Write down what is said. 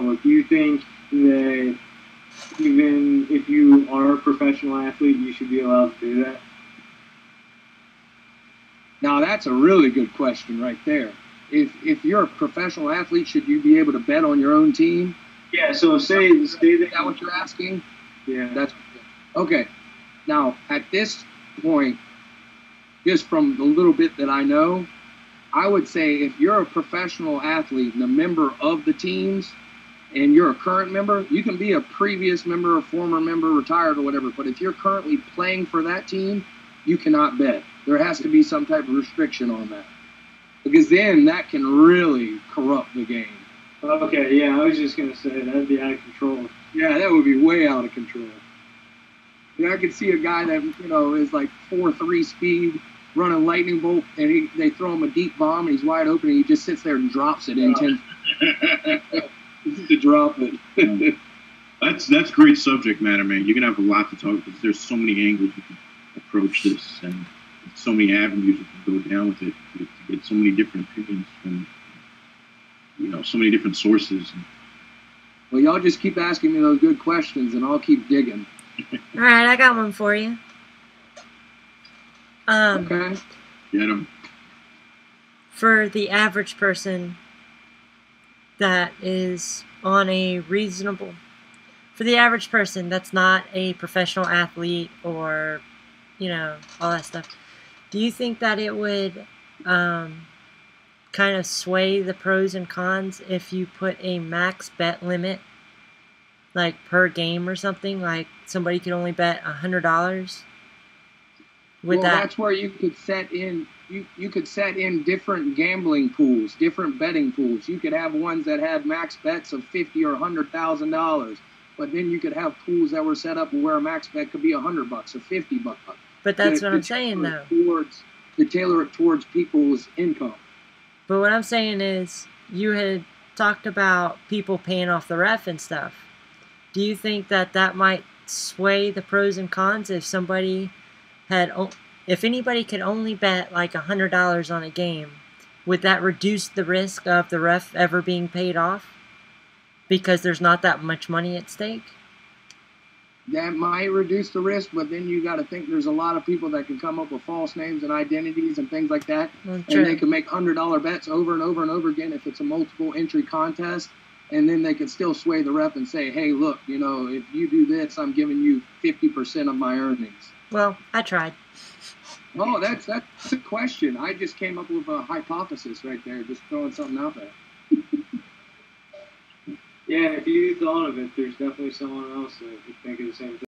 public, do you think that even if you are a professional athlete, you should be allowed to do that? Now, that's a really good question right there. If you're a professional athlete, should you be able to bet on your own team? Yeah, so say Is that. that what you're asking? Yeah. That's okay. Now, at this point, just from the little bit that I know, I would say if you're a professional athlete and a member of the teams and you're a current member, you can be a previous member, a former member, retired or whatever, but if you're currently playing for that team, you cannot bet. There has to be some type of restriction on that, because then that can really corrupt the game. Okay, yeah, I was just going to say that'd be out of control. Yeah, that would be way out of control. I could see a guy that, is like 4.3 speed, running lightning bolt, and they throw him a deep bomb, and he's wide open, and he just sits there and drops it in 10 to drop it. That's great subject matter, man. You're gonna have a lot to talk because there's so many angles you can approach this, and so many avenues you can go down with it to get so many different opinions from so many different sources. Well, y'all just keep asking me those good questions, and I'll keep digging. All right, I got one for you. Okay. Get 'em. For the average person that is on a reasonable, for the average person that's not a professional athlete or, all that stuff, do you think that it would kind of sway the pros and cons if you put a max bet limit, like per game or something, like somebody could only bet $100? That's where you could set in. You could set in different gambling pools, different betting pools. You could have ones that had max bets of $50,000 or $100,000, but then you could have pools that were set up where a max bet could be $100 or $50. But that's what I'm saying, though. To tailor it towards people's income. But what I'm saying is, you had talked about people paying off the ref and stuff. Do you think that might sway the pros and cons if if anybody could only bet like $100 on a game, would that reduce the risk of the ref ever being paid off because there's not that much money at stake? That might reduce the risk, but then you got to think there's a lot of people that can come up with false names and identities and things like that, and they can make $100 bets over and over and over again if it's a multiple entry contest, and then they can still sway the ref and say, hey, look, if you do this, I'm giving you 50% of my earnings. Well, I tried. Oh, that's a question. I just came up with a hypothesis right there, just throwing something out there. Yeah, if you thought of it, there's definitely someone else that would think of the same thing.